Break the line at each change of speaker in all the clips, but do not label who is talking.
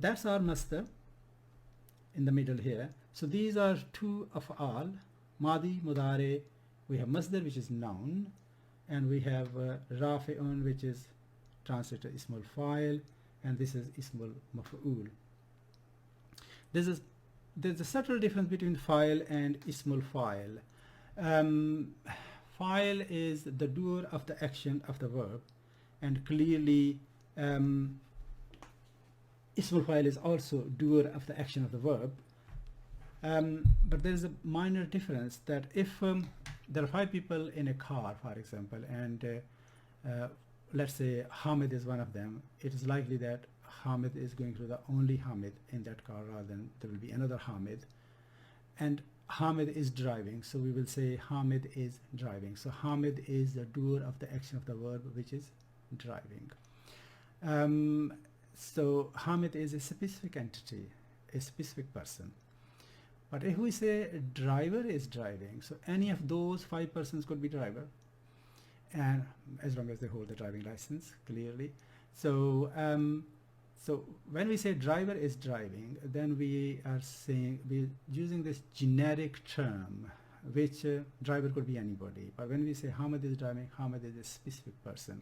that's our masdar in the middle here. So these are two af'al, madi, mudare. We have masdar, which is noun, and we have rafi'un, which is translated ismul fa'il, and this is ismul maf'ul. There's a subtle difference between fa'il and ismul fa'il. Fa'il is the doer of the action of the verb, and clearly ismul fa'il is also doer of the action of the verb. But there is a minor difference, that if there are 5 people in a car, for example, and let's say Hamid is one of them, it is likely that Hamid is going to the only Hamid in that car, rather than there will be another Hamid, and Hamid is driving, so we will say Hamid is driving. So Hamid is the doer of the action of the verb, which is driving. So Hamid is a specific entity, a specific person. But if we say driver is driving, so any of those 5 persons could be driver, and as long as they hold the driving license, clearly. So so when we say driver is driving, then we are saying, we're using this generic term, which driver could be anybody. But when we say Hamid is driving, Hamid is a specific person.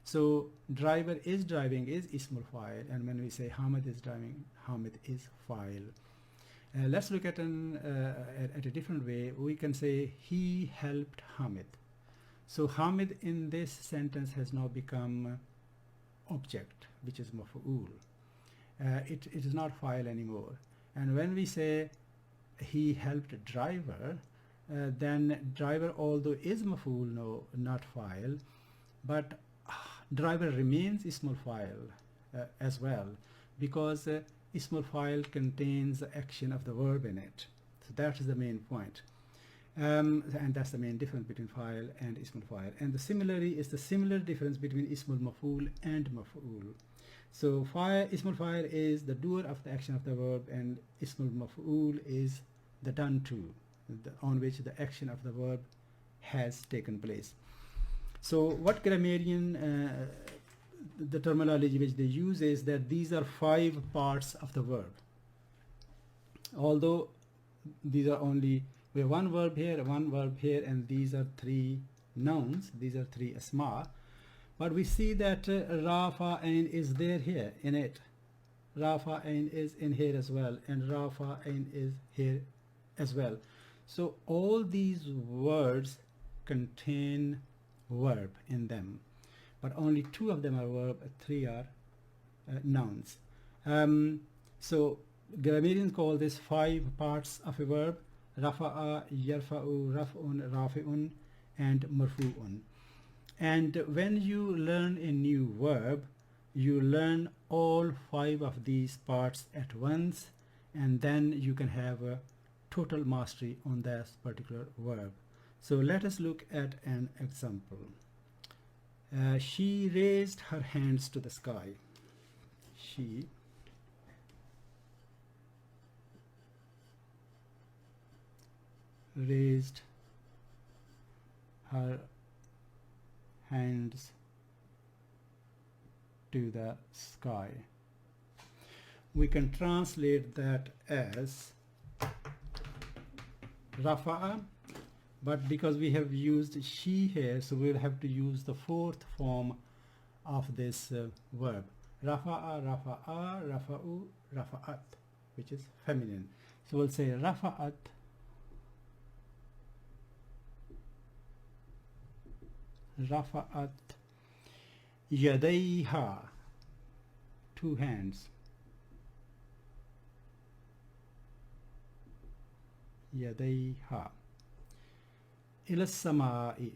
So driver is driving is ismul fa'il, and when we say Hamid is driving, Hamid is fa'il. Let's look at a different way. We can say he helped Hamid. So Hamid in this sentence has now become object, which is maf'ul. It is not fa'il anymore. And when we say he helped driver, then driver, although is maf'ul, no, not fa'il, but driver remains ismul fa'il as well, because ismul fa'il contains the action of the verb in it. So that is the main point. And that's the main difference between fa'il and ismul fa'il. And the similarly is the similar difference between ismul maf'ul and maf'ul. So ismul fa'il is the doer of the action of the verb, and ismul maf'ul is the done to, on which the action of the verb has taken place. So what grammarian, the terminology which they use is that these are 5 parts of the verb. Although these are only, we have one verb here, and these are 3 nouns, these are 3 asma. But we see that rafa'ain is there here in it. Rafa'ain is in here as well, and rafa'ain is here as well. So all these words contain verb in them, but only 2 of them are verb, 3 are nouns. So grammarians call this 5 parts of a verb: rafa'a, yarfa'u, raf'un, rafi'un, and marfu'un. And when you learn a new verb, you learn all 5 of these parts at once, and then you can have a total mastery on that particular verb. So let us look at an example. She raised her hands to the sky. She raised her hands to the sky. We can translate that as rafa'a, but because we have used she here, so we'll have to use the 4th form of this verb: rafa'a, rafa'a, rafa'u, rafa'at, which is feminine. So we'll say rafa'at yadayha, 2 hands, yadayha, ila samai,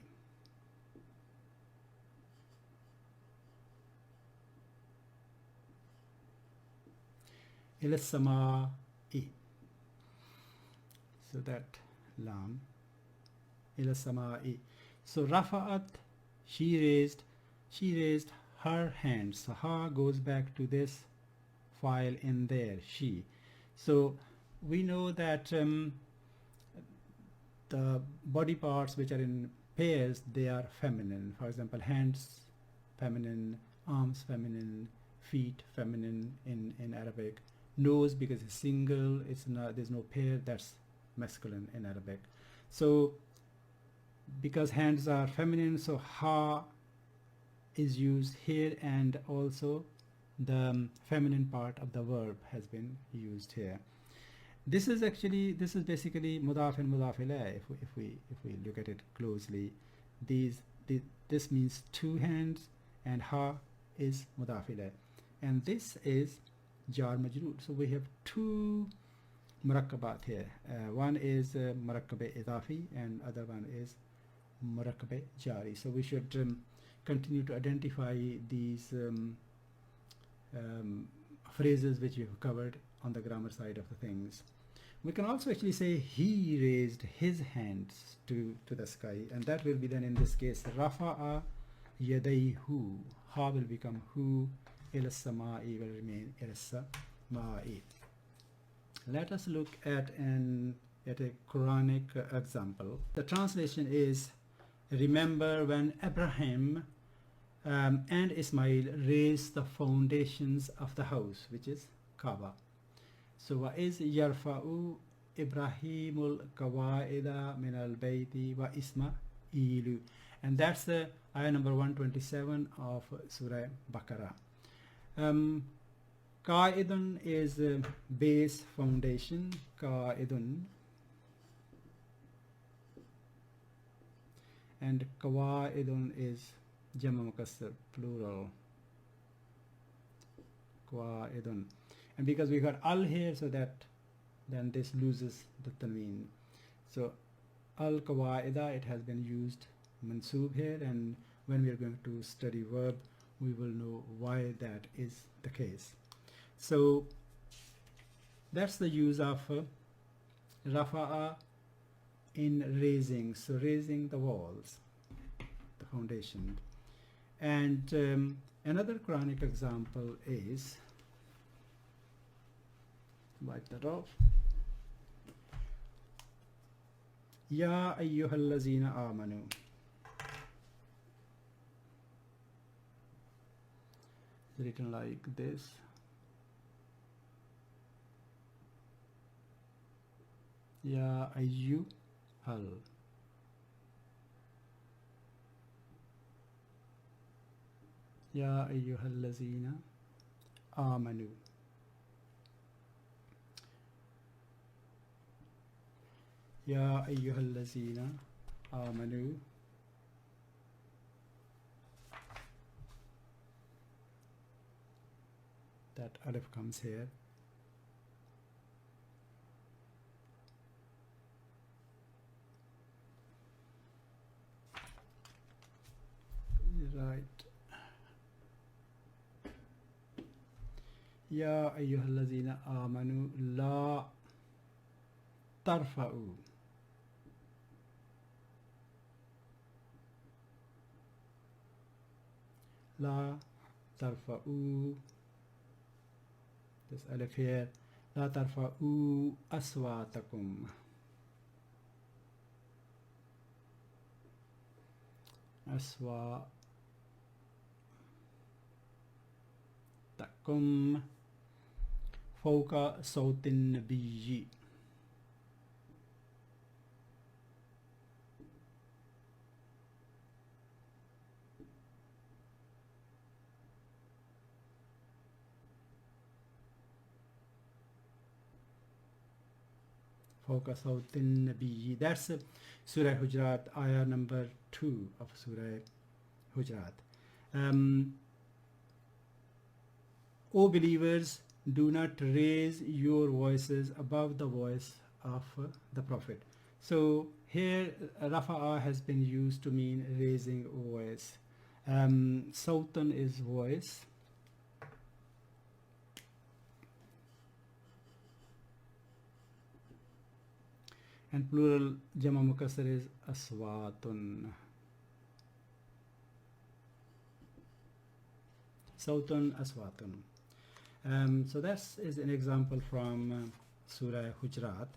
ila samai. So that lam, ila samai. So rafa'at, she raised her hands. So ha goes back to this file in there, she. So we know that the body parts which are in pairs, they are feminine. For example, hands feminine, arms feminine, feet, feminine in Arabic. Nose, because it's single, it's not, there's no pair, that's masculine in Arabic. So because hands are feminine, so ha is used here, and also the feminine part of the verb has been used here. This is basically mudaf and mudaf ilayh. If we look at it closely, this means two hands, and ha is mudaf ilayh, and this is jar majroor. So we have two murakkabat here. One is murakkab idafi, and other one is murakkab jari. So we should continue to identify these phrases which we have covered on the grammar side of the things. We can also actually say he raised his hands to the sky, and that will be then in this case rafa'a yadayhu. Ha will become hu, ila samai will remain ila samai. Let us look at a Quranic example. The translation is, remember when Abraham and Ismail raised the foundations of the house, which is Kaaba. So wa is yarfa'u Ibrahimul qawaida min al bayti wa Ismailu, and that's the ayah number 127 of Surah Baqarah. Qaidun is base, foundation, qaidun, and qawaidun is jama mukassar, plural, qaidun. And because we got al here, so that then this loses the tanween. So al qawaida, it has been used mansoob here, and when we are going to study verb, we will know why that is the case. So that's the use of rafa'a in raising, so raising the walls, the foundation. And another Quranic example is, wipe that off, Ya ayyuhallazina amanu. It's written like this. Ya ayyuhal. Ya ayyuhallazina amanu. Ya ayyuhallazina amanu. That alif comes here. Right. Ya ayyuhallazina amanu la tarfa'u. La tarfa'u. This alif here. La tarfa'u aswatakum. Aswatakum fawqa sawtin nabiyyi. Fawqa sawtin nabiyyi. That's Surah Hujurat, ayah number 2 of Surah Hujurat. O believers, do not raise your voices above the voice of the Prophet. So here rafa'a has been used to mean raising voice. Sawtan is voice. And plural jama mukassar is aswatun. Sawtun aswatun. So that is an example from Surah Hujurat.